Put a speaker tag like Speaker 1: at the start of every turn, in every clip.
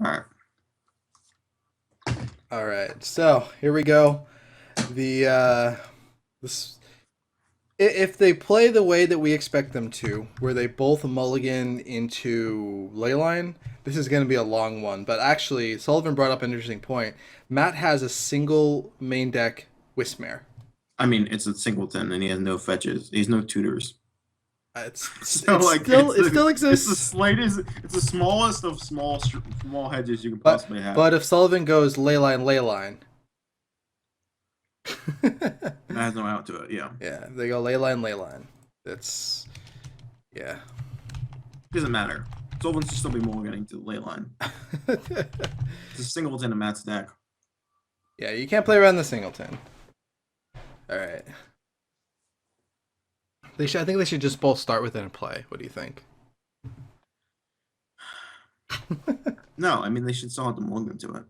Speaker 1: All right.
Speaker 2: All right, so here we go. The this if they play the way that we expect them to, where they both mulligan into Leyline, this is going to be a long one. But actually, Sullivan brought up an interesting point. Matt has a single main deck Wismare.
Speaker 1: I mean, it's a singleton, and he has no fetches. He has no tutors. So
Speaker 2: It's
Speaker 1: like,
Speaker 2: still it still
Speaker 1: it's the
Speaker 2: exists.
Speaker 1: slightest. It's the smallest of small hedges you can
Speaker 2: But
Speaker 1: possibly have.
Speaker 2: but if Sullivan goes Leyline,
Speaker 1: That has no out to it. Yeah,
Speaker 2: yeah, they go Leyline. It's yeah.
Speaker 1: doesn't matter. Sullivan should still be more getting to the ley line. It's a singleton in Matt's deck.
Speaker 2: Yeah, you can't play around the singleton. All right. I think they should just both start within a play. What do you think?
Speaker 1: No, I mean they should still have the mulligan to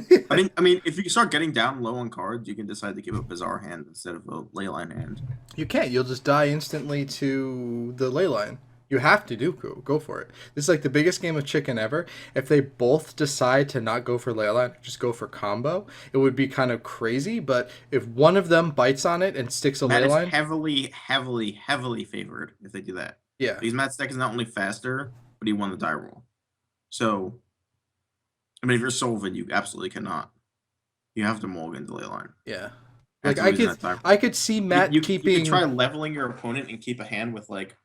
Speaker 1: it. I mean, if you start getting down low on cards, you can decide to give a bizarre hand instead of a leyline hand.
Speaker 2: You can't. You'll just die instantly to the ley line. You have to go for it. This is like the biggest game of chicken ever. If they both decide to not go for ley line, just go for combo, it would be kind of crazy. But if one of them bites on it and sticks a ley
Speaker 1: Matt is
Speaker 2: line,
Speaker 1: heavily favored if they do that.
Speaker 2: yeah,
Speaker 1: Because Matt's deck is not only faster, but he won the die roll. So, I mean, if you're Sullivan, you absolutely cannot. You have to mulligan the ley line
Speaker 2: yeah. Like
Speaker 1: after losing that die
Speaker 2: I
Speaker 1: roll.
Speaker 2: could see
Speaker 1: You,
Speaker 2: Matt
Speaker 1: you, you could try
Speaker 2: keeping.
Speaker 1: leveling your opponent and keep a hand with like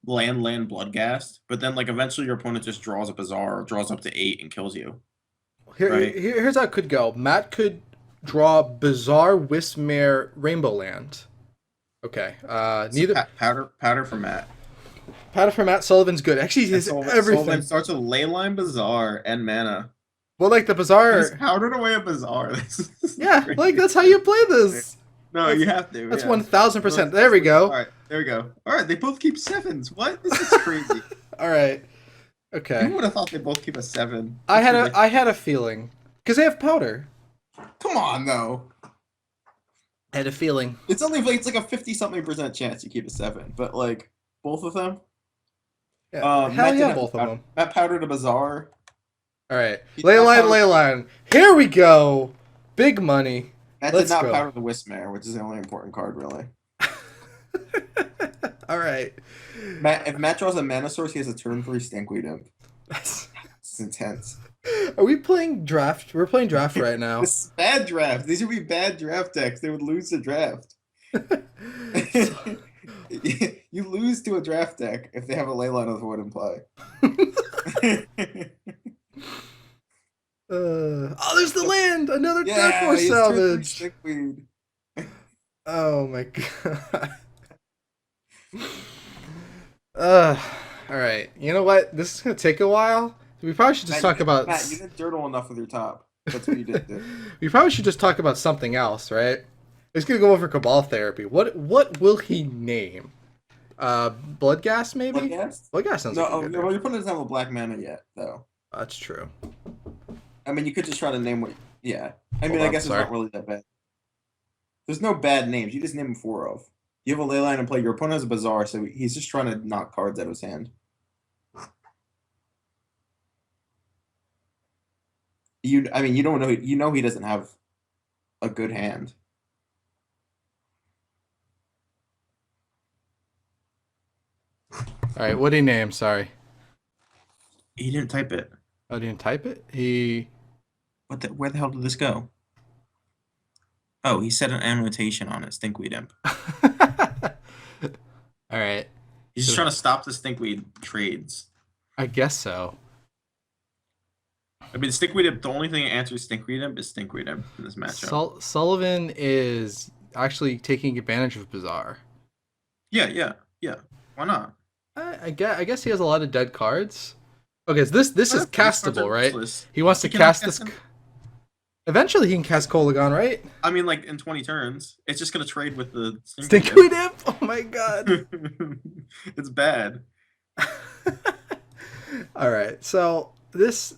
Speaker 1: land, bloodghast, but then like eventually your opponent just draws a bizarre or draws up to 8 and kills you, right?
Speaker 2: Here's how it could go. Matt could draw bizarre Wismere Rainbow Land. Okay.
Speaker 1: So
Speaker 2: Neither
Speaker 1: powder for Matt.
Speaker 2: Powder for Matt Sullivan's good. Actually, he
Speaker 1: And
Speaker 2: has
Speaker 1: Sullivan
Speaker 2: everything.
Speaker 1: starts with Leyline Bazaar and mana.
Speaker 2: Well, like the
Speaker 1: He's
Speaker 2: bizarre.
Speaker 1: powdered away a Bazaar. This is
Speaker 2: Yeah, like
Speaker 1: crazy.
Speaker 2: that's how you play this.
Speaker 1: No,
Speaker 2: That's
Speaker 1: you have to,
Speaker 2: that's
Speaker 1: yeah.
Speaker 2: 1,000%. There we
Speaker 1: All
Speaker 2: go.
Speaker 1: right, there we go. All right, they both keep sevens. What? This is crazy.
Speaker 2: All right.
Speaker 1: Who
Speaker 2: Okay.
Speaker 1: would have thought they both keep a seven? That's
Speaker 2: I
Speaker 1: ridiculous.
Speaker 2: had a feeling because they have powder.
Speaker 1: Come on, though.
Speaker 2: I had a feeling.
Speaker 1: It's like a 50 something percent chance you keep a seven, but like both of them.
Speaker 2: Yeah. Hell
Speaker 1: Matt did
Speaker 2: yeah,
Speaker 1: have
Speaker 2: both of them.
Speaker 1: Matt powdered a Bazaar.
Speaker 2: All right.
Speaker 1: He did not
Speaker 2: Leyline,
Speaker 1: powder.
Speaker 2: Leyline. Here we go. Big money.
Speaker 1: Matt did
Speaker 2: Let's
Speaker 1: not
Speaker 2: go.
Speaker 1: powder the Wismare, which is the only important card, really.
Speaker 2: All right.
Speaker 1: If Matt draws a mana source, he has a turn 3 Stinkweed Imp. It's intense.
Speaker 2: Are we playing draft? We're playing draft right now.
Speaker 1: This is bad draft. These would be bad draft decks. They would lose the draft.
Speaker 2: So-
Speaker 1: You lose to a draft deck if they have a leyline of wood in play.
Speaker 2: oh, there's the land. Another Dark
Speaker 1: Yeah,
Speaker 2: Force
Speaker 1: he's turn 3
Speaker 2: salvage.
Speaker 1: Stinkweed.
Speaker 2: Oh my god. uh, all right. You know what? This is gonna take a while. We probably should just talk about.
Speaker 1: Matt, you didn't dirtle enough with your top. That's what you did.
Speaker 2: We probably should just talk about something else, right? He's gonna go over Cabal therapy. What will he name? Bloodgas maybe.
Speaker 1: Bloodghast?
Speaker 2: Bloodgas sounds
Speaker 1: No,
Speaker 2: like a good
Speaker 1: no,
Speaker 2: name.
Speaker 1: well, your opponent doesn't have a black mana yet, though.
Speaker 2: That's true.
Speaker 1: I mean, you could just try to name what. Yeah. I
Speaker 2: Hold
Speaker 1: mean, I
Speaker 2: on,
Speaker 1: guess it's
Speaker 2: sorry.
Speaker 1: not really that bad. There's no bad names. You just name them four of. You have a leyline in play. Your opponent has a bazaar, so he's just trying to knock cards out of his hand. I mean, you don't know. You know he doesn't have a good hand.
Speaker 2: All right. What did he name? Sorry.
Speaker 1: He didn't type it.
Speaker 2: Oh, didn't type it. He.
Speaker 1: Where the hell did this go? Oh, he set an annotation on it. Stinkweed imp.
Speaker 2: All right.
Speaker 1: He's just trying to stop the stinkweed trades.
Speaker 2: I guess so.
Speaker 1: I mean, stinkweed imp. The only thing that answers stinkweed imp is stinkweed imp in this matchup.
Speaker 2: Sullivan is actually taking advantage of Bizarre.
Speaker 1: Yeah, yeah, yeah. Why not?
Speaker 2: I guess he has a lot of dead cards. Okay, so this is
Speaker 1: These cards are
Speaker 2: castable, right?
Speaker 1: useless.
Speaker 2: He wants
Speaker 1: He
Speaker 2: to
Speaker 1: cannot
Speaker 2: cast this.
Speaker 1: cast them.
Speaker 2: Eventually, he can cast Kolagon, right?
Speaker 1: I mean, like in 20 turns, it's just gonna trade with the stinkweed
Speaker 2: Stinkweed Imp. Oh my god.
Speaker 1: imp. It's bad.
Speaker 2: All right, so this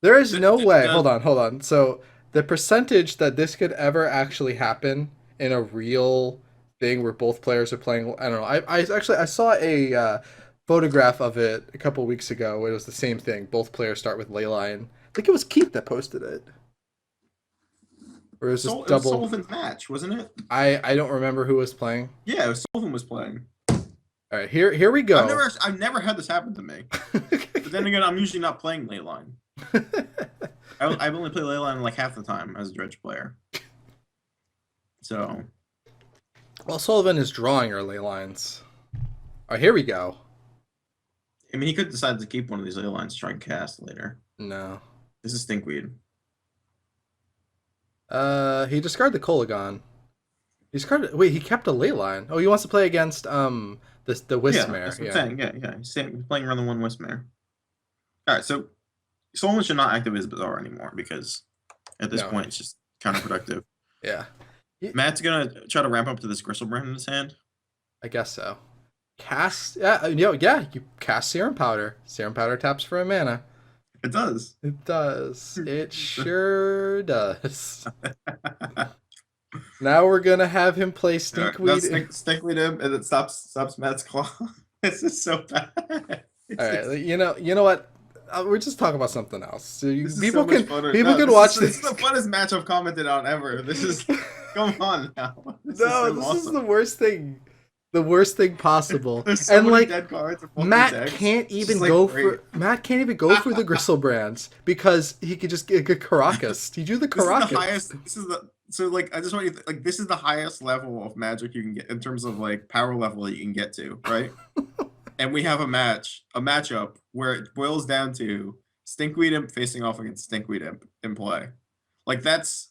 Speaker 2: there is no way.
Speaker 1: The-
Speaker 2: Hold on. So the percentage that this could ever actually happen in a real thing where both players are playing, I don't know. I saw a photograph of it a couple weeks ago. It was the same thing. Both players start with Leyline. think it was Keith that posted it. Or it was just
Speaker 1: It was
Speaker 2: double.
Speaker 1: Sullivan's match, wasn't it?
Speaker 2: I don't remember who was playing.
Speaker 1: Yeah, it was Sullivan was playing.
Speaker 2: All right, here we go.
Speaker 1: I've never had this happen to me. But then again, I'm usually not playing Leyline. I've only played Leyline like half the time as a Dredge player. So.
Speaker 2: Well, Sullivan is drawing our ley lines. All right, here we go.
Speaker 1: I mean, he could decide to keep one of these ley lines to try and cast later.
Speaker 2: No.
Speaker 1: This is Stinkweed.
Speaker 2: He discarded the Kolagon. He discarded. Wait, he kept a ley line. Oh, he wants to play against the Wismare.
Speaker 1: Yeah, that's what I'm saying. Yeah. He's playing around the one Wismare. All right, so Sullivan should not activate his Bazaar anymore because at this point it's just counterproductive.
Speaker 2: Yeah.
Speaker 1: Matt's gonna try to ramp up to this Gristlebrand in his hand.
Speaker 2: I guess so. Cast, yeah, you cast Serum Powder. Serum Powder taps for a mana.
Speaker 1: It does.
Speaker 2: It does. It sure does. Now we're gonna have him play Stinkweed.
Speaker 1: Stinkweed him, and it stops Matt's claw. This is so bad.
Speaker 2: All right, you know what? We're just talking about something else. So people
Speaker 1: can
Speaker 2: watch
Speaker 1: this. This is the funnest match I've commented on ever. This is come on now. This is
Speaker 2: the worst thing. The worst thing possible.
Speaker 1: There's so many dead cards.
Speaker 2: Matt can't even go for the Gristlebrand because he could just get Caracas. He drew the Caracas.
Speaker 1: I just want you to, this is the highest level of Magic you can get in terms of like power level that you can get to, right? And we have a matchup where it boils down to Stinkweed Imp facing off against Stinkweed Imp in play. Like that's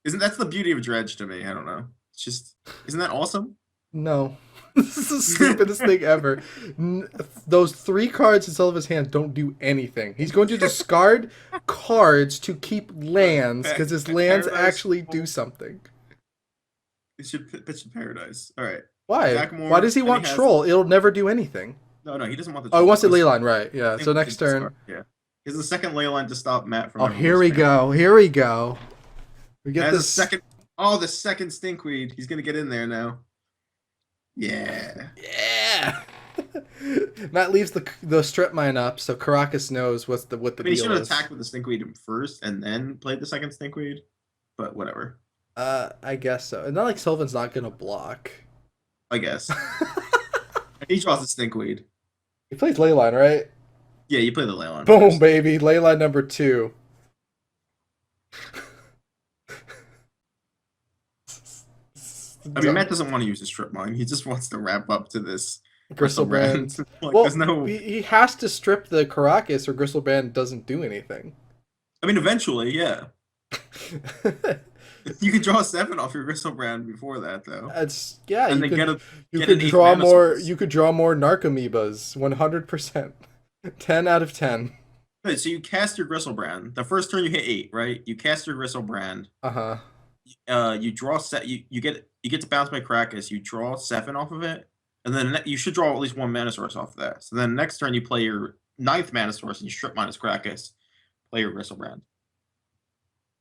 Speaker 1: the beauty of Dredge to me. I don't know. It's just, isn't that awesome?
Speaker 2: No. This is the stupidest thing ever. Those 3 cards in Sullivan's hand don't do anything. He's going to discard cards to keep lands because his lands actually do something.
Speaker 1: He should pitch to Paradise. All right.
Speaker 2: Why? Why does he want Troll? It'll never do anything.
Speaker 1: No, he doesn't want the
Speaker 2: Troll. Oh, he wants the Leyline, right. Yeah, so next turn.
Speaker 1: Yeah. Here's the second Leyline to stop Matt from...
Speaker 2: Oh, here we go. Here we go. We get
Speaker 1: the second Stinkweed. He's going to get in there now. Yeah.
Speaker 2: Yeah. Matt leaves the strip mine up, so Caracas knows what the deal is.
Speaker 1: He should have attacked with the Stinkweed first and then played the second Stinkweed, but whatever.
Speaker 2: I guess so. It's not like Sullivan's not gonna block.
Speaker 1: I guess. He draws the Stinkweed.
Speaker 2: He plays Leyline, right?
Speaker 1: Yeah, you play the Leyline.
Speaker 2: Boom, first. Baby. Leyline number 2.
Speaker 1: I mean, Matt doesn't want to use the strip mine. He just wants to wrap up to this
Speaker 2: Gristlebrand. Well, he has to strip the Caracas or Gristlebrand doesn't do anything.
Speaker 1: I mean, eventually, yeah. You can draw 7 off your Gristlebrand before that, though.
Speaker 2: You could draw more. You could draw more Narcomoebas. 100%. 10 out of 10.
Speaker 1: Right, so you cast your Gristlebrand. The first turn you hit 8, right? You cast your Gristlebrand. You draw set. You get to bounce my Caracas. You draw 7 off of it, and then you should draw at least 1 mana source off of that. So then next turn you play your 9th mana source and you strip minus Caracas. Play your Gristlebrand.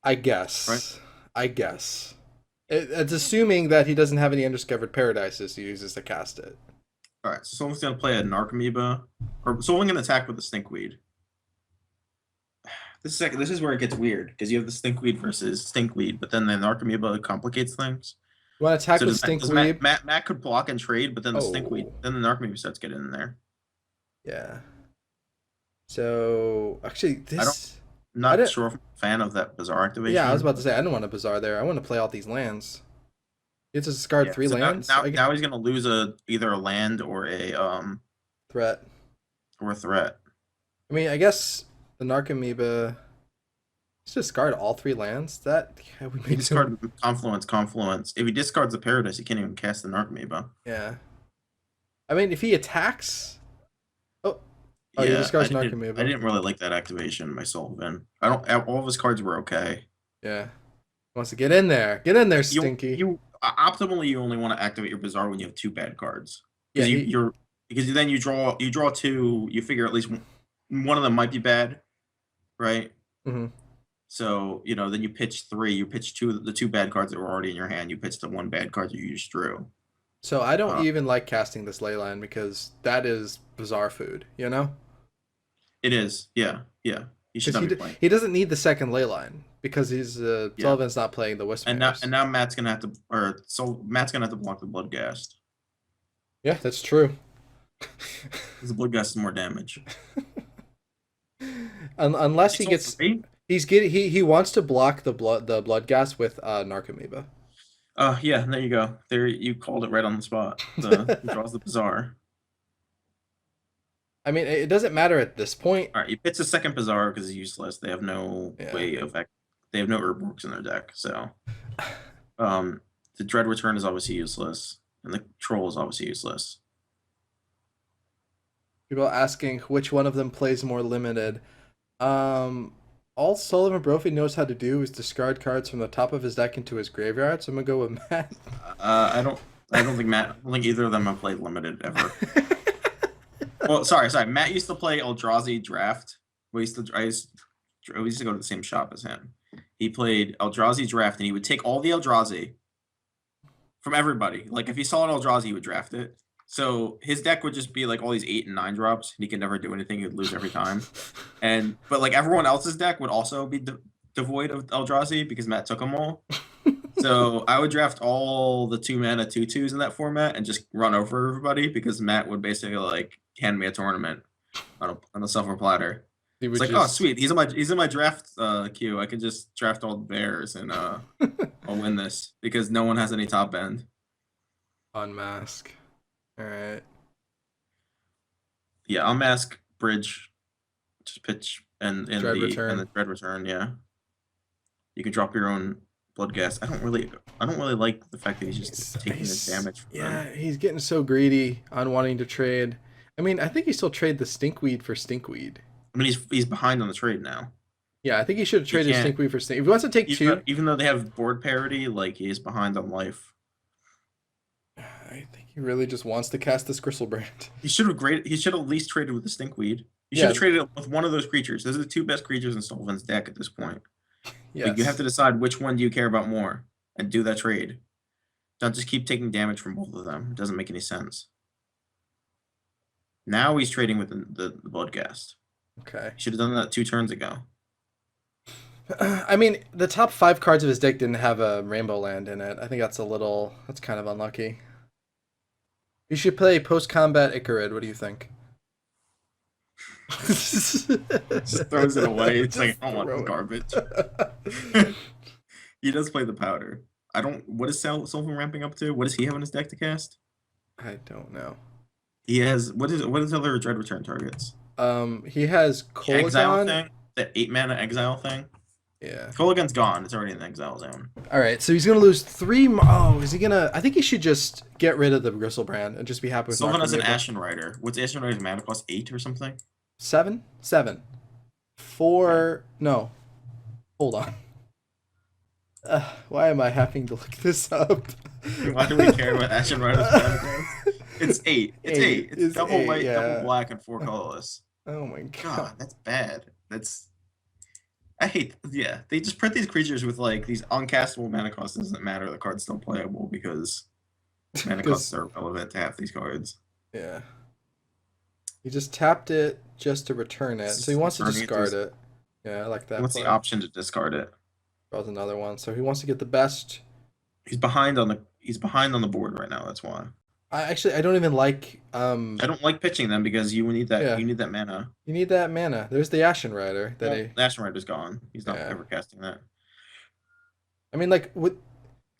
Speaker 2: I guess.
Speaker 1: Right?
Speaker 2: I guess. It's assuming that he doesn't have any undiscovered paradises he uses to cast it.
Speaker 1: All right, so someone's gonna play a Narcomoeba, or someone can attack with the Stinkweed. This is where it gets weird because you have the Stinkweed versus Stinkweed, but then the Narcomoeba complicates things.
Speaker 2: You want to attack with Stinkweed?
Speaker 1: Matt could block and trade, but then the Stinkweed, then the Narcomoeba starts getting in there.
Speaker 2: Yeah. So actually,
Speaker 1: I'm not sure if I'm a fan of that Bazaar activation.
Speaker 2: Yeah, I was about to say I don't want a Bazaar there. I want to play out these lands. You have to discard 3 lands.
Speaker 1: Now he's gonna lose either a land or a
Speaker 2: threat.
Speaker 1: Or a threat.
Speaker 2: I mean, I guess the Narcomoeba. Let's discard all 3 lands. We may
Speaker 1: discard Confluence. If he discards the Paradise, he can't even cast the Narcomoeba.
Speaker 2: Yeah. I mean, if he attacks. Oh, yeah, he discards Narcomoeba.
Speaker 1: I didn't really like that activation, my Sullivan. All of his cards were okay.
Speaker 2: Yeah. He wants to get in there. Get in there, Stinky.
Speaker 1: Optimally, you only want to activate your Bazaar when you have 2 bad cards. Because then you draw 2. You figure at least one of them might be bad, right?
Speaker 2: Mm-hmm.
Speaker 1: So then you pitch 3. You pitch the 2 bad cards that were already in your hand. You pitch the 1 bad card that you just drew.
Speaker 2: So I don't even like casting this Leyline because that is Bazaar food.
Speaker 1: It is, yeah. He should
Speaker 2: Because
Speaker 1: not be playing.
Speaker 2: he doesn't need the second Leyline because he's Sullivan's not playing the Wisp.
Speaker 1: And now Matt's gonna have to, Matt's gonna have to block the Bloodghast.
Speaker 2: Yeah, that's true.
Speaker 1: Because the Bloodghast is more damage.
Speaker 2: Unless he gets, he wants to block the Bloodghast with Narcomoeba.
Speaker 1: Yeah, there you go. There, you called it right on the spot. He draws the Bazaar.
Speaker 2: I mean, it doesn't matter at this point.
Speaker 1: All right, he pits a second Bazaar because he's useless. They have no way of they have no Urborgs in their deck. So, the Dread Return is obviously useless, and the Troll is obviously useless.
Speaker 2: People asking which one of them plays more limited. All Sullivan Brophy knows how to do is discard cards from the top of his deck into his graveyard. So I'm gonna go with Matt. I don't think either of them have played limited ever. Well, sorry. Matt used to play Eldrazi Draft. I used to go to the same shop as him. He played Eldrazi Draft, and he would take all the Eldrazi from everybody. Like, if he saw an Eldrazi, he would draft it. So his deck would just be like all these 8 and 9 drops, and he could never do anything. He would lose every time. But like everyone else's deck would also be devoid of Eldrazi because Matt took them all. So I would draft all the 2-mana 2/2s in that format and just run over everybody because Matt would basically like hand me a tournament on a silver platter. It's like, oh sweet, he's in my draft queue. I can just draft all the bears and I'll win this because no one has any top end. Unmask. All right.
Speaker 1: Yeah, unmask, bridge, just pitch, and the Dread Return. Yeah, you can drop your own Bloodghast. I don't really like the fact that he's just taking the damage.
Speaker 2: He's getting so greedy on wanting to trade. I mean, I think he still trade the Stinkweed for Stinkweed.
Speaker 1: I mean, he's behind on the trade now.
Speaker 2: Yeah, I think he should have traded Stinkweed for Stinkweed. If he wants to take
Speaker 1: even though they have board parity, like he is behind on life.
Speaker 2: I think he really just wants to cast this Gristlebrand.
Speaker 1: He should have at least traded with the Stinkweed. He should have traded it with one of those creatures. Those are the 2 best creatures in Sullivan's deck at this point. Yes. But you have to decide which one do you care about more and do that trade. Don't just keep taking damage from both of them. It doesn't make any sense. Now he's trading with the Bloodghast.
Speaker 2: Okay.
Speaker 1: He should have done that 2 turns ago.
Speaker 2: I mean, the top 5 cards of his deck didn't have a Rainbow Land in it. I think that's kind of unlucky. You should play post-combat Icarid. What do you think?
Speaker 1: Just throws it away. It's like, I don't want this garbage. He does play the powder. What is Sullivan ramping up to? What does he have in his deck to cast?
Speaker 2: I don't know.
Speaker 1: He has, what is other Dread Return targets?
Speaker 2: He has Kolaghan.
Speaker 1: Exile thing? That 8-mana exile thing?
Speaker 2: Yeah.
Speaker 1: Kolaghan's gone. It's already in the exile zone.
Speaker 2: All right, so he's going to lose 3 more. Oh, is he going to... I think he should just get rid of the Gristlebrand and just be happy with...
Speaker 1: Sullivan has an Ashen Rider. What's Ashen Rider's mana cost? 8 or something?
Speaker 2: 7? 4... No. Hold on. Why am I having to look this up?
Speaker 1: Why do we care about Ashen Rider's mana cost? It's 8. It's 8. It's double 8, white, double black, and 4 colorless.
Speaker 2: Oh my god.
Speaker 1: God, that's bad. I hate, they just print these creatures with like these uncastable mana costs. Doesn't matter, the card's still playable because mana costs are relevant to half these cards.
Speaker 2: Yeah. He just tapped it just to return it, so he wants to discard it. Yeah, I like that.
Speaker 1: He wants the option to discard it.
Speaker 2: Draws another one, so he wants to get the best.
Speaker 1: He's behind on the board right now. That's why.
Speaker 2: I don't even like.
Speaker 1: I don't like pitching them because you need that. Yeah. You need that mana.
Speaker 2: You need that mana. There's the Ashen Rider.
Speaker 1: The Ashen Rider's gone. He's not ever casting that.
Speaker 2: I mean, like what?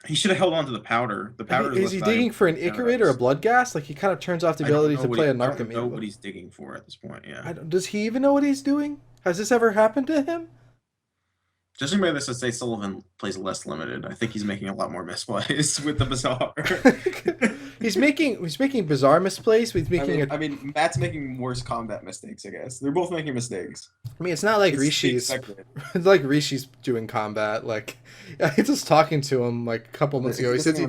Speaker 1: He should have held on to the powder. The powder
Speaker 2: is he digging for an Icarid or a Bloodghast? Like he kind of turns off the ability to play a Narcomoeba. I don't know
Speaker 1: what he's digging for at this point. Yeah.
Speaker 2: Does he even know what he's doing? Has this ever happened to him?
Speaker 1: Judging by this, I'd say Sullivan plays less limited. I think he's making a lot more misplays with the Bazaar.
Speaker 2: he's making bizarre misplays.
Speaker 1: I mean, Matt's making worse combat mistakes. I guess they're both making mistakes.
Speaker 2: I mean, it's not like Rishi's. It's like Rishi's doing combat. Like I was just talking to him like a couple months ago. He says he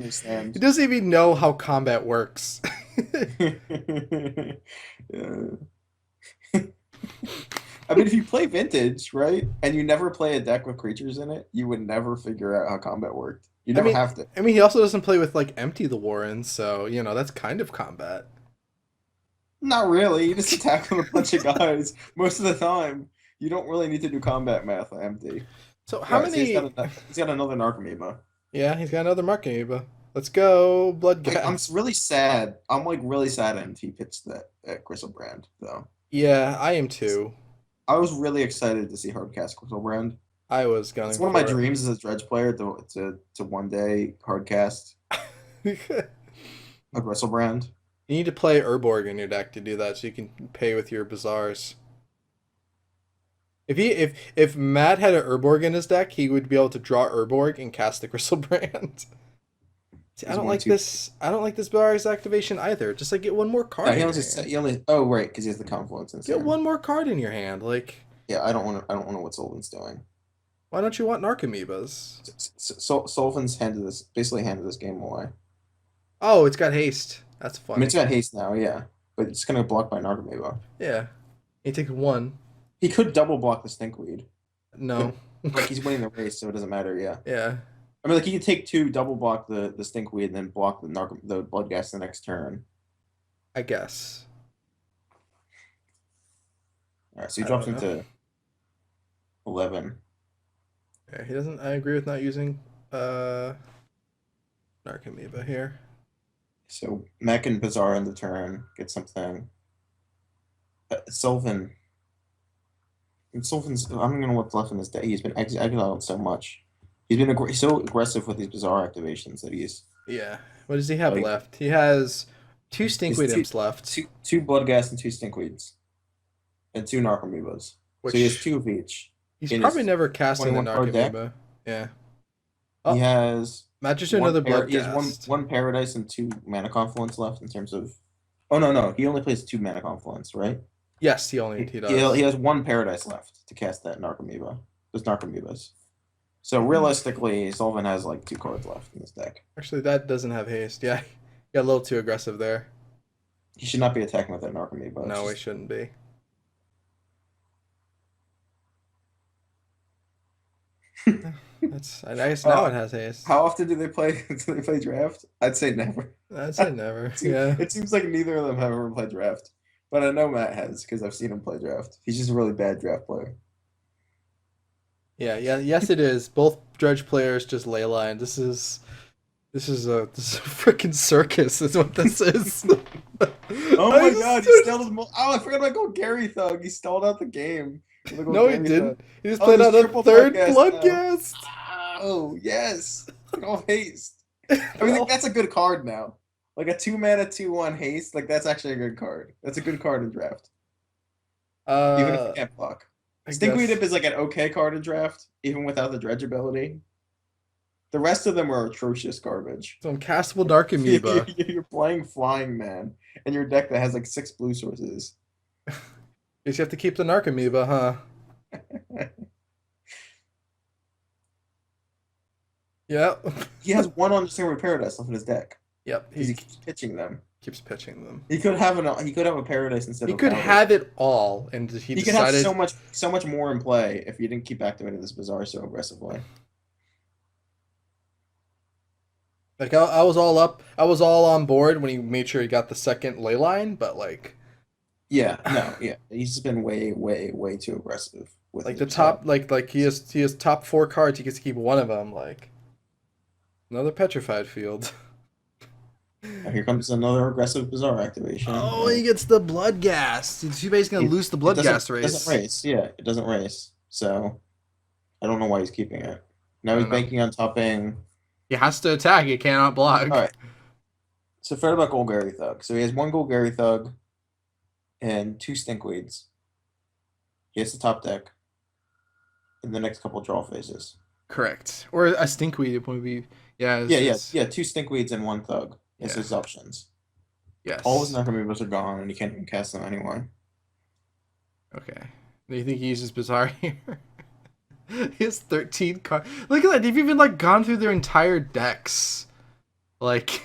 Speaker 2: doesn't even know how combat works.
Speaker 1: I mean, if you play Vintage, right, and you never play a deck with creatures in it, you would never figure out how combat worked. You never have to.
Speaker 2: I mean, he also doesn't play with, like, Empty the Warren, so, you know, that's kind of combat.
Speaker 1: Not really. You just attack with a bunch of guys most of the time. You don't really need to do combat math on empty.
Speaker 2: So
Speaker 1: All
Speaker 2: how
Speaker 1: right, so
Speaker 2: many?
Speaker 1: he's got another Narcomoeba.
Speaker 2: Yeah, he's got another marking Amoeba. Let's go,
Speaker 1: I'm
Speaker 2: Bloodghast.
Speaker 1: really sad. I'm like really sad MT pitched that at Brand though.
Speaker 2: Yeah, I am too.
Speaker 1: I was really excited to see Hardcast Brand.
Speaker 2: I was
Speaker 1: It's
Speaker 2: gunning
Speaker 1: one of my
Speaker 2: for
Speaker 1: dreams as a Dredge player to one day hardcast
Speaker 2: it.
Speaker 1: a Brand.
Speaker 2: You need to play Urborg in your deck to do that, so you can pay with your Bazaars. If Matt had an Urborg in his deck, he would be able to draw Urborg and cast the Gristlebrand. See, I
Speaker 1: He's
Speaker 2: don't
Speaker 1: one
Speaker 2: like
Speaker 1: two.
Speaker 2: this. I don't like this Bazaar's activation either. Just like get one more card.
Speaker 1: No,
Speaker 2: in
Speaker 1: he
Speaker 2: your
Speaker 1: only
Speaker 2: hand.
Speaker 1: he only oh right because he has the confluence in his
Speaker 2: Get
Speaker 1: hand.
Speaker 2: one more card in your hand. Like,
Speaker 1: Yeah, I don't want to know what Sullivan's doing.
Speaker 2: why don't you want Narcomoebas?
Speaker 1: Sullivan's basically handed this game away.
Speaker 2: Oh, it's got haste. That's
Speaker 1: I mean,
Speaker 2: funny.
Speaker 1: it's got haste now, yeah, but it's gonna block by Narcomoeba.
Speaker 2: Yeah, he takes one.
Speaker 1: He could double block the Stinkweed.
Speaker 2: No.
Speaker 1: Like he's winning the race, so it doesn't matter. Yeah,
Speaker 2: Yeah,
Speaker 1: I mean, like he could take two, double block the Stinkweed, and then block the Bloodghast the next turn.
Speaker 2: I guess.
Speaker 1: All right, so he
Speaker 2: I
Speaker 1: drops
Speaker 2: don't know.
Speaker 1: into 11.
Speaker 2: Yeah, he doesn't. I agree with not using Narcomoeba here.
Speaker 1: So Mech and Bazaar on the turn get something. Sullivan. Sullivan's. I don't even know what's left in his deck. He's been exiled so much. He's been so aggressive with these Bazaar activations that he's.
Speaker 2: Yeah. What does he have
Speaker 1: Like,
Speaker 2: left? He has two
Speaker 1: he's
Speaker 2: Stinkweed Imps left.
Speaker 1: two Bloodghast and two Stinkweeds, and two Narcomoebas.
Speaker 2: Which
Speaker 1: So he has two of each.
Speaker 2: he's
Speaker 1: in
Speaker 2: probably
Speaker 1: his
Speaker 2: never casting the
Speaker 1: 21 card deck.
Speaker 2: Narcomoeba. Yeah.
Speaker 1: He
Speaker 2: Oh,
Speaker 1: has
Speaker 2: Matt just did another
Speaker 1: he has
Speaker 2: Bloodghast.
Speaker 1: one Paradise and two Mana Confluence left in terms of. Oh no, he only plays two Mana Confluence, right?
Speaker 2: Yes, he does.
Speaker 1: He has one Paradise left to cast that Narcomoeba. Those Narcomoebas. So realistically, Sullivan has like two cards left in this deck.
Speaker 2: Actually, that doesn't have haste. Yeah, got a little too aggressive there.
Speaker 1: He should not be attacking with that Narcomoeba.
Speaker 2: No, he shouldn't be. I guess now it has haste.
Speaker 1: How often do they play? Do they play draft? I'd say never.
Speaker 2: I'd say never.
Speaker 1: It seems,
Speaker 2: Yeah.
Speaker 1: it seems like neither of them have ever played draft, but I know Matt has because I've seen him play draft. He's just a really bad draft player.
Speaker 2: Yeah, yes, it is. Both Dredge players just Leyline. This is a freaking circus. Is what this is.
Speaker 1: Oh my god, he stalled his I forgot about go Gary Thug. He stalled out the game.
Speaker 2: No, he didn't. He just
Speaker 1: Oh,
Speaker 2: played
Speaker 1: there's
Speaker 2: out a
Speaker 1: triple
Speaker 2: third
Speaker 1: Bloodghast
Speaker 2: Bloodghast.
Speaker 1: Oh yes. All haste. I mean, like, that's a good card now. Like a 2-mana 2/1 haste. Like that's actually a good card. That's a good card in draft. Even if you can't block. Stinkweed Imp is like an okay card in draft, even without the dredge ability. The rest of them are atrocious garbage.
Speaker 2: Some castable Narcomoeba.
Speaker 1: You're playing Flying Man in your deck that has like 6 blue sources.
Speaker 2: You just have to keep the Narcomoeba, huh? Yep.
Speaker 1: He has one on Discovery Paradise left in his deck.
Speaker 2: Yep.
Speaker 1: He
Speaker 2: He
Speaker 1: keeps pitching them.
Speaker 2: keeps pitching them.
Speaker 1: He could have a Paradise instead
Speaker 2: He
Speaker 1: of
Speaker 2: could
Speaker 1: Powder.
Speaker 2: have it all, and he
Speaker 1: He could have
Speaker 2: decided.
Speaker 1: so much more in play if you didn't keep activating this Bazaar so aggressively.
Speaker 2: Like I was all up. I was all on board when he made sure he got the second Leyline, but like
Speaker 1: Yeah, no, yeah. He's been way too aggressive with
Speaker 2: like
Speaker 1: his
Speaker 2: the
Speaker 1: Bazaar.
Speaker 2: top like he has top 4 cards. He gets to keep one of them. Like another petrified field.
Speaker 1: Now here comes another aggressive Bazaar activation.
Speaker 2: Oh, he gets the Bloodghast. He's basically gonna lose the Bloodghast
Speaker 1: It
Speaker 2: race.
Speaker 1: doesn't race. Yeah, it doesn't race. So I don't know why he's keeping it. Now he's
Speaker 2: don't know.
Speaker 1: banking on topping.
Speaker 2: He has to attack. He cannot block.
Speaker 1: All right. So forget about Golgari Thug. So he has one Golgari Thug and 2 Stinkweeds. He has the top deck in the next couple draw phases.
Speaker 2: Correct. Or a Stinkweed would be. Yeah.
Speaker 1: Yeah. 2 Stinkweeds and 1 Thug is
Speaker 2: Yeah.
Speaker 1: his options.
Speaker 2: Yes.
Speaker 1: All his Narcomoebas are gone, and he can't even cast them anyway.
Speaker 2: Okay. Do you think he uses Bazaar here? He has 13 cards. Look at that. They've even like gone through their entire decks. Like.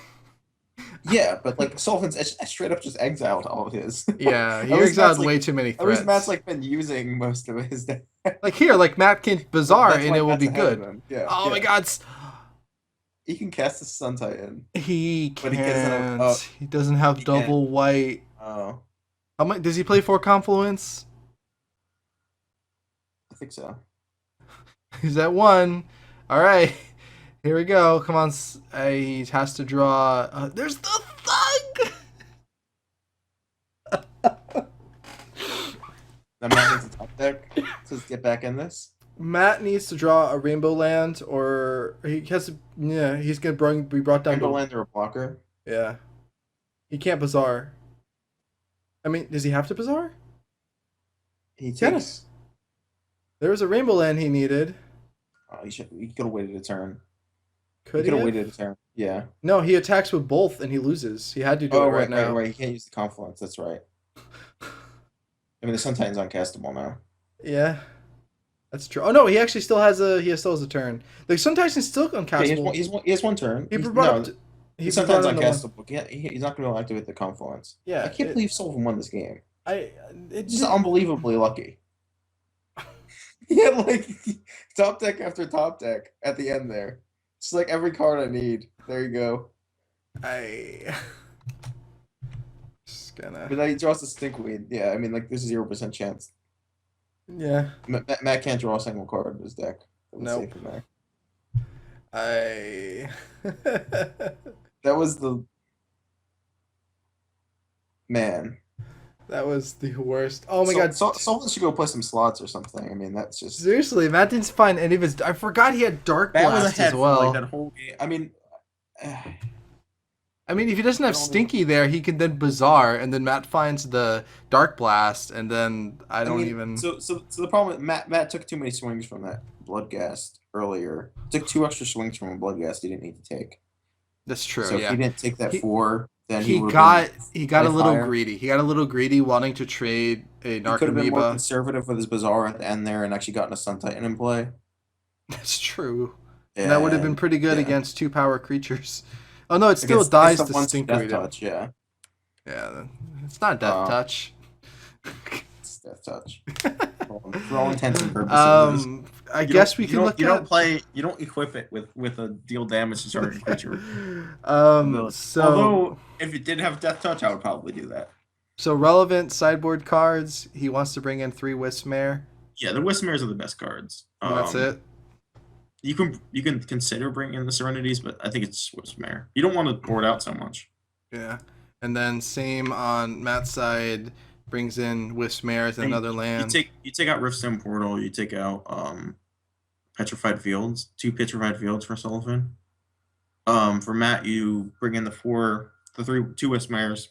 Speaker 1: Yeah, but like Sullivan's straight up just exiled all of his.
Speaker 2: Yeah, he
Speaker 1: At least
Speaker 2: exiled
Speaker 1: Matt's,
Speaker 2: way too many
Speaker 1: At least
Speaker 2: threats.
Speaker 1: Matt's like been using most of his deck.
Speaker 2: Like here, like Matt can Bazaar
Speaker 1: That's
Speaker 2: and
Speaker 1: why
Speaker 2: it will
Speaker 1: Matt's
Speaker 2: be
Speaker 1: ahead of
Speaker 2: good.
Speaker 1: him. Yeah.
Speaker 2: Oh
Speaker 1: yeah.
Speaker 2: my god.
Speaker 1: He can cast the Sun Titan.
Speaker 2: He
Speaker 1: But
Speaker 2: can't.
Speaker 1: he doesn't have-
Speaker 2: He doesn't have
Speaker 1: he
Speaker 2: double white.
Speaker 1: Oh.
Speaker 2: How much does he play for Confluence?
Speaker 1: think so.
Speaker 2: He's at 1. All right. Here we go. Come on. He has to draw. There's the thug.
Speaker 1: That Matt needs a top deck to get back in this.
Speaker 2: Matt needs to draw a rainbow land, or he has to. Yeah, he's gonna be brought down.
Speaker 1: Rainbow land or a blocker.
Speaker 2: Yeah, he can't bazaar. I mean, does he have to bazaar?
Speaker 1: He takes.
Speaker 2: There was a rainbow land he needed.
Speaker 1: He could have waited a turn.
Speaker 2: Could
Speaker 1: he have waited a turn? Yeah.
Speaker 2: No, he attacks with both and he loses. He had to do it right now.
Speaker 1: Right. He can't use the confluence. That's right. I mean, the Sun Titan's uncastable now.
Speaker 2: Yeah, that's true. Oh no, he actually still has a turn. The Sun Titan's still uncastable.
Speaker 1: Yeah, he has one turn.
Speaker 2: The
Speaker 1: Sun Titan's uncastable. He's not going to be able to activate the confluence.
Speaker 2: Yeah,
Speaker 1: I can't believe Sullivan won this game.
Speaker 2: It's
Speaker 1: just unbelievably lucky. He had like top deck after top deck at the end there. It's like every card I need. There you go.
Speaker 2: Just gonna.
Speaker 1: But now he draws the stinkweed. Yeah, I mean, like there's a 0% chance.
Speaker 2: Yeah.
Speaker 1: Matt can't draw a single card in his deck.
Speaker 2: Nope.
Speaker 1: That was the man.
Speaker 2: That was the worst. Oh my god.
Speaker 1: Sullivan should go play some slots or something. I mean, that's just
Speaker 2: seriously. Matt didn't find any of his. I forgot he had Dark Blast as well.
Speaker 1: Like that whole game. I mean,
Speaker 2: if he doesn't have Stinky there, he can then bazaar, and then Matt finds the Dark Blast, and then I don't even.
Speaker 1: So the problem with Matt took too many swings from that Bloodghast earlier. Took 2 extra swings from a Bloodghast he didn't need to take.
Speaker 2: That's true.
Speaker 1: So if he didn't take that 4. Then
Speaker 2: he got a little greedy. He got a little greedy, wanting to trade a Narc
Speaker 1: He could have been more
Speaker 2: Amoeba.
Speaker 1: conservative with his bazaar at the end there, and actually gotten a Sun Titan in play.
Speaker 2: That's true. And that would have been pretty good against 2 power creatures. Oh no, it still dies to Stinkweed.
Speaker 1: Touch, yeah.
Speaker 2: Yeah, it's not Death Touch.
Speaker 1: It's Death Touch. For all intents and purposes.
Speaker 2: I guess we can look at.
Speaker 1: You don't equip it with a deal damage to target creature.
Speaker 2: So
Speaker 1: although if it did have Death Touch, I would probably do that.
Speaker 2: So relevant sideboard cards. He wants to bring in 3 Wismare.
Speaker 1: Yeah, the Wismares are the best cards.
Speaker 2: That's it.
Speaker 1: You can consider bringing in the Serenities, but I think it's Wismare. You don't want to board out so much.
Speaker 2: Yeah, and then same on Matt's side. Brings in Wismare as another land.
Speaker 1: You take out Riftstone Portal. You take out Petrified Fields. 2 Petrified Fields for Sullivan. For Matt, you bring in the 2 Wismares.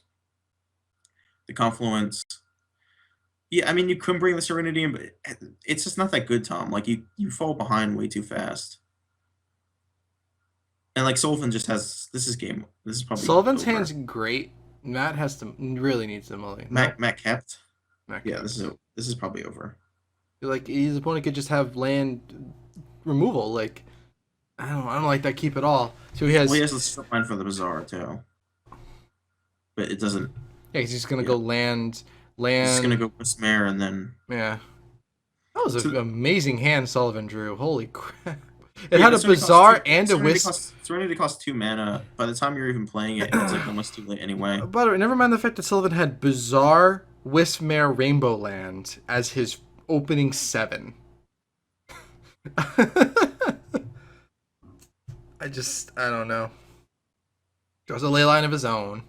Speaker 1: The Confluence. Yeah, I mean you couldn't bring the Serenity in, but it's just not that good, Tom. Like you fall behind way too fast. And like Sullivan just has this is probably
Speaker 2: Sullivan's hand's great. Matt really needs to mulligan.
Speaker 1: Matt kept. Yeah, this is probably over.
Speaker 2: Like his opponent could just have land removal. Like I don't like that keep at all. So he has.
Speaker 1: Well, he has the strip line for the Bazaar too. But it doesn't.
Speaker 2: Yeah, he's just gonna go land.
Speaker 1: He's gonna go Wismare and then.
Speaker 2: Yeah. That was an amazing hand Sullivan drew. Holy crap. It had a Bazaar and a Wisp.
Speaker 1: Serenity costs 2 mana. By the time you're even playing it, it's like almost too late anyway.
Speaker 2: By the way, never mind the fact that Sullivan had Bazaar, Wismare, Rainbow Land as his opening 7. I don't know. Draws a Leyline of his own.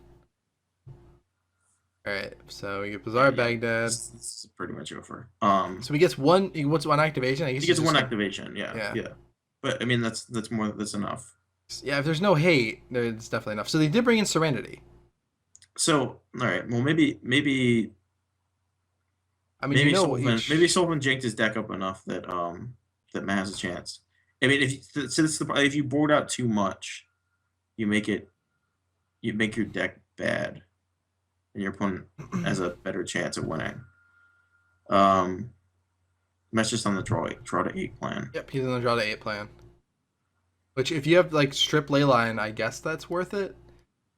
Speaker 2: Alright, so we get Bazaar Baghdad.
Speaker 1: This is pretty much over.
Speaker 2: So he gets one activation? I guess
Speaker 1: he gets 1 activation, yeah. But I mean that's enough.
Speaker 2: Yeah, if there's no hate, it's definitely enough. So they did bring in Serenity.
Speaker 1: So alright, well maybe maybe Sullivan janked his deck up enough that that Matt has a chance. I mean if you board out too much, you make your deck bad. And your opponent has a better chance of winning. Matt's just on the draw to 8 plan.
Speaker 2: Yep, he's on the draw to 8 plan. Which, if you have like strip Leyline, I guess that's worth it.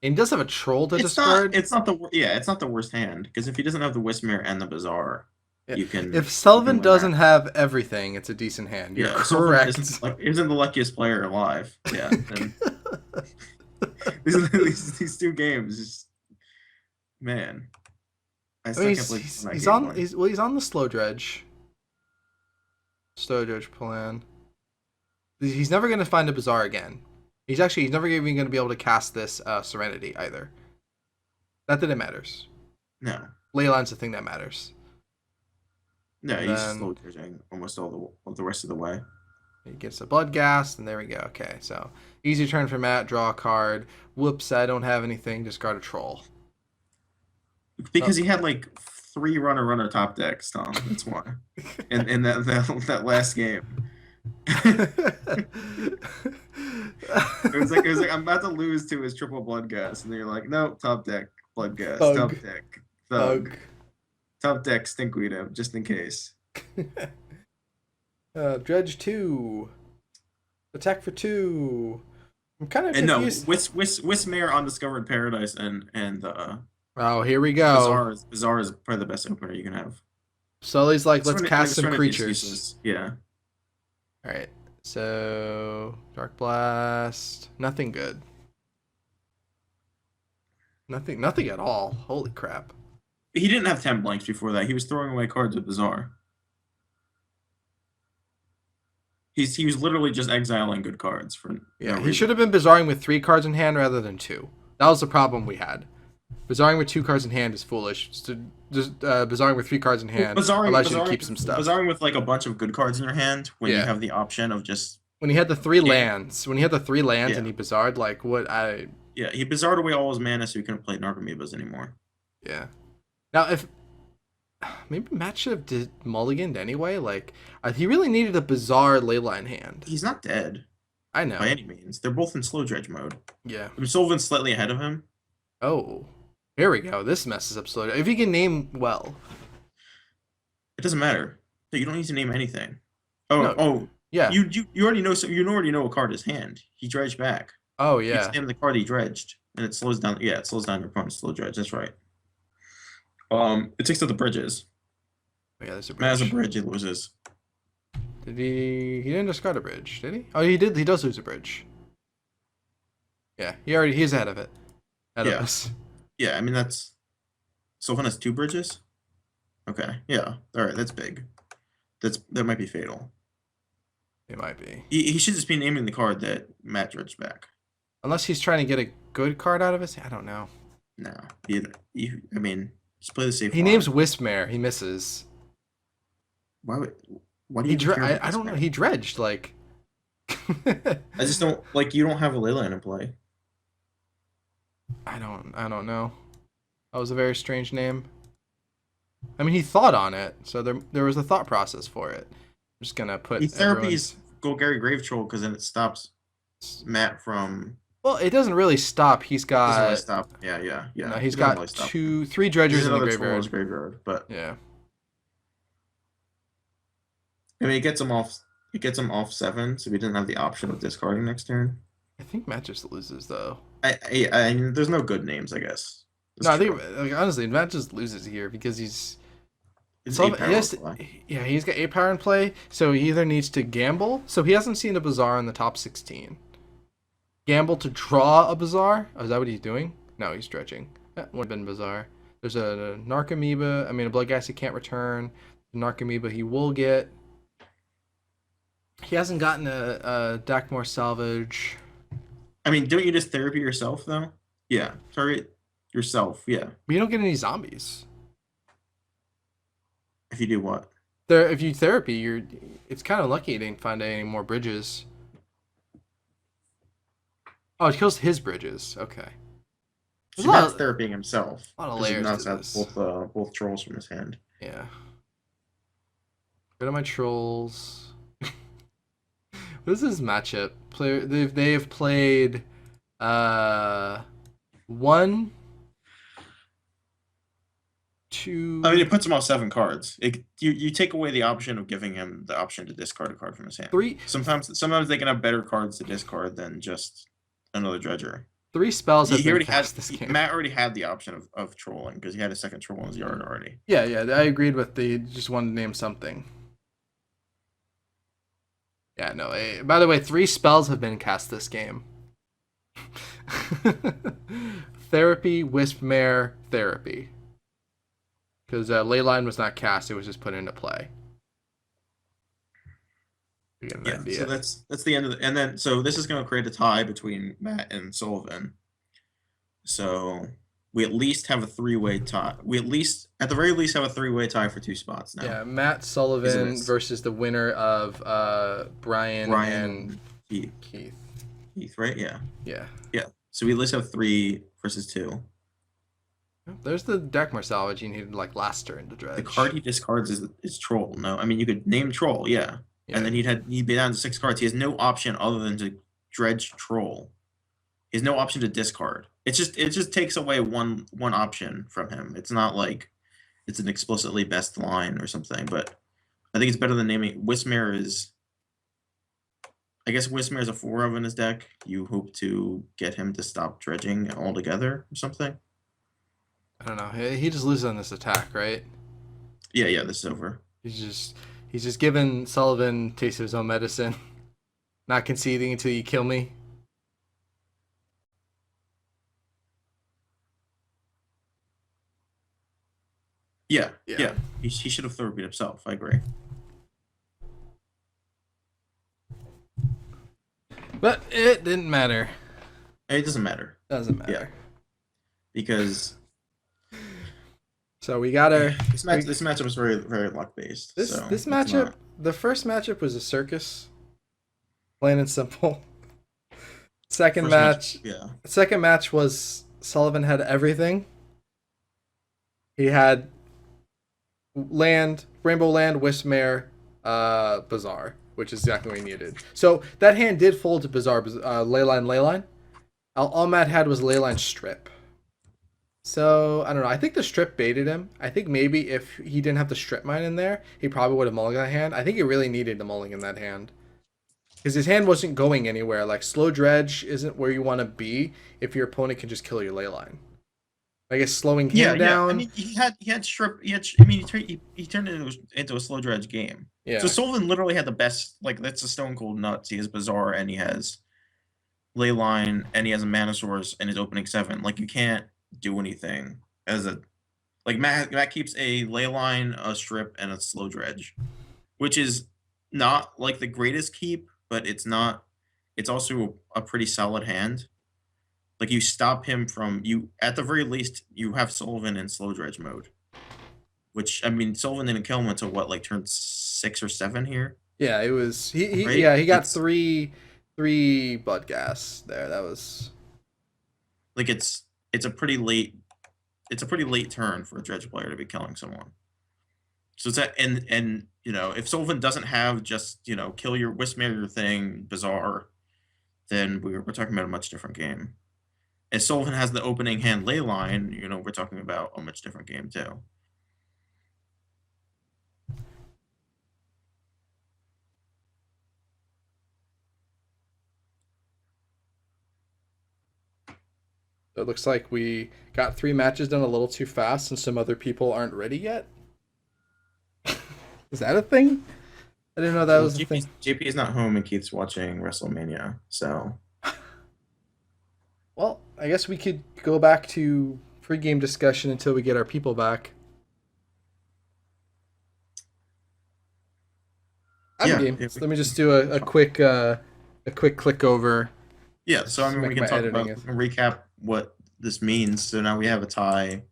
Speaker 2: And he does have a troll to discard.
Speaker 1: It's not the worst hand because if he doesn't have the Wismare and the Bazaar, you can.
Speaker 2: If Sullivan doesn't have everything, it's a decent hand. You're correct.
Speaker 1: Isn't the luckiest player alive? Yeah. These 2 games just. Man,
Speaker 2: he's on the slow dredge. Stow Dredge plan. He's never going to find a Bazaar again. He's never even going to be able to cast this Serenity either. Not that it matters.
Speaker 1: No.
Speaker 2: Leyline's the thing that matters.
Speaker 1: No, he's just slow dredging almost all the rest of the way.
Speaker 2: He gets a Bloodghast, and there we go. Okay, so easy turn for Matt. Draw a card. Whoops, I don't have anything. Discard a troll.
Speaker 1: Because he had like 3 runner top decks, Tom. That's why. in that last game. It was like I'm about to lose to his triple Bloodghast, and then you're like, no, top deck, Bloodghast, top deck, Thug. Top deck, Stinkweed him, just in case.
Speaker 2: Dredge 2. Attack for 2. I'm kind of confused.
Speaker 1: No, Wismare Undiscovered Paradise and
Speaker 2: oh, here we go.
Speaker 1: Bazaar is probably the best opener you can have.
Speaker 2: Sully's like, let's cast some creatures.
Speaker 1: Yeah.
Speaker 2: Alright. So Dark Blast. Nothing good. Nothing at all. Holy crap.
Speaker 1: He didn't have 10 blanks before that. He was throwing away cards with Bazaar. He was literally just exiling good cards for
Speaker 2: he should have been Bazaring with 3 cards in hand rather than 2. That was the problem we had. Bazaring with 2 cards in hand is foolish. Just Bazaring with 3 cards in hand allows you to keep some stuff.
Speaker 1: Bazaring with like a bunch of good cards in your hand when you have the option of just
Speaker 2: when he had the 3 lands. When he had the 3 lands and he Bazared, like what I
Speaker 1: he Bazared away all his mana so he couldn't play Narcomoebas anymore.
Speaker 2: Yeah. Now if maybe Matt should have did mulliganed anyway. Like he really needed a bizarre Leyline hand.
Speaker 1: He's not dead.
Speaker 2: I know.
Speaker 1: By any means. They're both in slow dredge mode.
Speaker 2: Yeah.
Speaker 1: Sullivan's slightly ahead of him.
Speaker 2: Oh. Here we go. This messes up slow. If you can name well.
Speaker 1: It doesn't matter. You don't need to name anything.
Speaker 2: Yeah.
Speaker 1: You already know a card is hand. He dredged back.
Speaker 2: Oh yeah.
Speaker 1: He's named the card he dredged. And it slows down your opponent's slow dredge. That's right. It takes out the bridges.
Speaker 2: Oh, yeah, there's a bridge.
Speaker 1: Matt has a bridge, he loses.
Speaker 2: Did he didn't discard a bridge, did he? Oh, he did. He does lose a bridge. Yeah, he's ahead of it. Ahead of us.
Speaker 1: Yeah, I mean that's Sullivan has 2 bridges? Okay. Yeah. Alright, that's big. That might be fatal.
Speaker 2: It might be.
Speaker 1: He should just be naming the card that Matt dredged back.
Speaker 2: Unless he's trying to get a good card out of it. I don't know.
Speaker 1: No. I mean, just play the safe.
Speaker 2: He names Wismare. He misses.
Speaker 1: Why do you
Speaker 2: I don't know. He dredged like.
Speaker 1: I just don't like. You don't have a Leyline in play.
Speaker 2: I don't know. That was a very strange name. I mean, he thought on it, so there was a thought process for it. I'm just gonna put.
Speaker 1: Therapies Golgari Grave Troll because then it stops Matt from.
Speaker 2: Well, it doesn't really stop. He's got.
Speaker 1: Doesn't really stop. Yeah.
Speaker 2: No, he's got really 3 dredgers in the
Speaker 1: graveyard. But
Speaker 2: yeah.
Speaker 1: I mean, it gets him off 7, so he doesn't have the option of discarding next turn.
Speaker 2: I think Matt just loses though.
Speaker 1: I mean, there's no good names, I guess.
Speaker 2: I think honestly, Matt just loses here because he's. He's got 8 power in play, so he either needs to gamble. So he hasn't seen a Bazaar in the top 16. Gamble to draw a Bazaar. Oh, is that what he's doing? No, he's dredging. That would have been Bazaar. There's a Narcomoeba. I mean, a Bloodghast he can't return. The Narcomoeba he will get. He hasn't gotten a Dakmor Salvage.
Speaker 1: I mean, don't you just therapy yourself, though? Yeah. Target yourself, yeah.
Speaker 2: But you don't get any zombies.
Speaker 1: If you do what?
Speaker 2: If you therapy, it's kind of lucky you didn't find any more bridges. Oh, it kills his bridges. Okay.
Speaker 1: He's not therapying himself.
Speaker 2: A lot of layers to
Speaker 1: this. Both trolls from his hand.
Speaker 2: Yeah. Go to my trolls. What is this matchup? They have played 1, 2.
Speaker 1: I mean, it puts him off 7 cards. You take away the option of giving him the option to discard a card from his hand.
Speaker 2: 3.
Speaker 1: Sometimes they can have better cards to discard than just another dredger.
Speaker 2: 3 spells have been cast this game.
Speaker 1: Matt already had the option of trolling because he had a second troll in his yard already.
Speaker 2: Yeah, I agreed with just wanted to name something. Yeah, no. By the way, 3 spells have been cast this game. Therapy, Wispmare, Therapy. Because Leyline was not cast, it was just put into play. We get an
Speaker 1: Yeah,
Speaker 2: idea.
Speaker 1: so that's the end of the, and then so this is going to create a tie between Matt and Sullivan. So we at least have a three-way tie. We at least, at the very least, have a three-way tie for 2 spots now.
Speaker 2: Yeah, Matt
Speaker 1: Isn't
Speaker 2: Sullivan
Speaker 1: this
Speaker 2: versus the winner of Brian
Speaker 1: Brian
Speaker 2: and
Speaker 1: and Keith?
Speaker 2: Keith.
Speaker 1: Keith, right? Yeah,
Speaker 2: Yeah.
Speaker 1: yeah. So we at least have 3 versus 2.
Speaker 2: There's the Deckmar salvage you needed like last turn to dredge.
Speaker 1: The card he discards is Troll. No, I mean you could name Troll, yeah,
Speaker 2: Yeah.
Speaker 1: and then he'd be down to 6 cards. He has no option other than to dredge Troll. He has no option to discard. It just takes away one option from him. It's not like it's an explicitly best line or something, but I think it's better than naming Wismere is. I guess Wismere is a 4 in his deck. You hope to get him to stop dredging altogether or something.
Speaker 2: I don't know. He just loses on this attack, right?
Speaker 1: Yeah, this is over.
Speaker 2: He's just giving Sullivan taste of his own medicine. Not conceding until you kill me.
Speaker 1: Yeah.
Speaker 2: Yeah.
Speaker 1: He should have thoroughbeat himself. I agree.
Speaker 2: But it didn't matter.
Speaker 1: It doesn't matter.
Speaker 2: Doesn't matter.
Speaker 1: Because
Speaker 2: So we got our
Speaker 1: this matchup is very, very luck based.
Speaker 2: this
Speaker 1: so
Speaker 2: this
Speaker 1: it's
Speaker 2: matchup.
Speaker 1: not-
Speaker 2: The first matchup was a circus, plain and simple. Second
Speaker 1: first
Speaker 2: match,
Speaker 1: yeah.
Speaker 2: second match was Sullivan had everything. He had land, Rainbow Land, Wismere, Bazaar, which is exactly what he needed. So that hand did fold to Bazaar, Leyline. All Matt had was Leyline Strip. So, I don't know. I think the strip baited him. I think maybe if he didn't have the strip mine in there, he probably would have mulliganed that hand. I think he really needed to mulligan that hand. Because his hand wasn't going anywhere. Like, slow dredge isn't where you want to be if your opponent can just kill your Leyline. I guess slowing him down.
Speaker 1: I mean, he had strip. I mean, he turned it into a slow dredge game.
Speaker 2: Yeah.
Speaker 1: So Sullivan literally had the best. Like that's a stone cold nuts. He has Bazaar and he has Leyline and he has a Mana Source in his opening 7. Like you can't do anything as a like Matt keeps a Leyline, a strip, and a slow dredge, which is not like the greatest keep, but it's not. It's also a pretty solid hand. Like you stop him from you at the very least you have Sullivan in slow dredge mode, which I mean Sullivan didn't kill him until what like turn 6 or 7 here.
Speaker 2: Yeah, it was he
Speaker 1: Right?
Speaker 2: yeah, he got
Speaker 1: It's-
Speaker 2: three blood gas there. That was
Speaker 1: Like it's a pretty late turn for a dredge player to be killing someone. So it's that and you know if Sullivan doesn't have just kill your Wismere your thing Bazaar, then we're talking about a much different game. If Sullivan has the opening hand Leyline, we're talking about a much different game too.
Speaker 2: it looks like we got 3 matches done a little too fast and some other people aren't ready yet. Is that a thing? I didn't know that was a thing.
Speaker 1: JP is not home and Keith's watching WrestleMania, so
Speaker 2: Well, I guess we could go back to pregame discussion until we get our people back. I'm
Speaker 1: Yeah,
Speaker 2: game.
Speaker 1: yeah,
Speaker 2: So let me just do a quick click over.
Speaker 1: yeah. So I mean,
Speaker 2: Make
Speaker 1: we can
Speaker 2: my
Speaker 1: talk
Speaker 2: editing
Speaker 1: about recap what this means. So now we have a tie.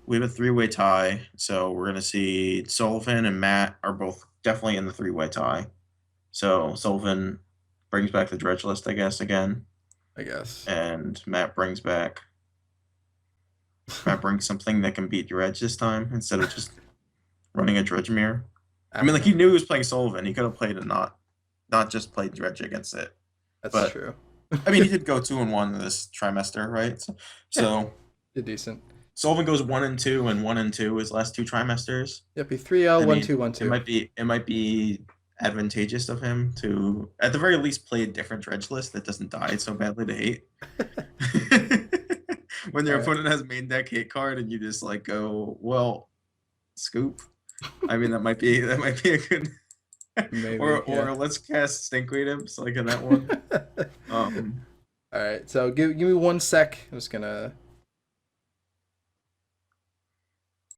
Speaker 1: We have a 3-way tie. So we're gonna see Sullivan and Matt are both definitely in the 3-way tie. So Sullivan brings back the dredge list, I guess, again.
Speaker 2: I guess.
Speaker 1: And Matt brings something that can beat dredge this time instead of just running a dredge mirror. I mean, like he knew he was playing Sullivan. He could have played and not just played dredge against it.
Speaker 2: That's true.
Speaker 1: I mean, he did go 2-1 this trimester, right? So
Speaker 2: Did decent.
Speaker 1: Sullivan goes 1-2 and 1-2 his last 2 trimesters.
Speaker 2: Yep, he 3-0,
Speaker 1: I mean,
Speaker 2: 1-2, 1-2.
Speaker 1: It might be advantageous of him to, at the very least, play a different dredge list that doesn't die so badly to hate. When your opponent has main deck hate card and you just like go, well, scoop. I mean, that might be a good.
Speaker 2: Maybe,
Speaker 1: or let's cast Stinkweed Imps like in that one.
Speaker 2: All right, so give me 1 sec. I'm just gonna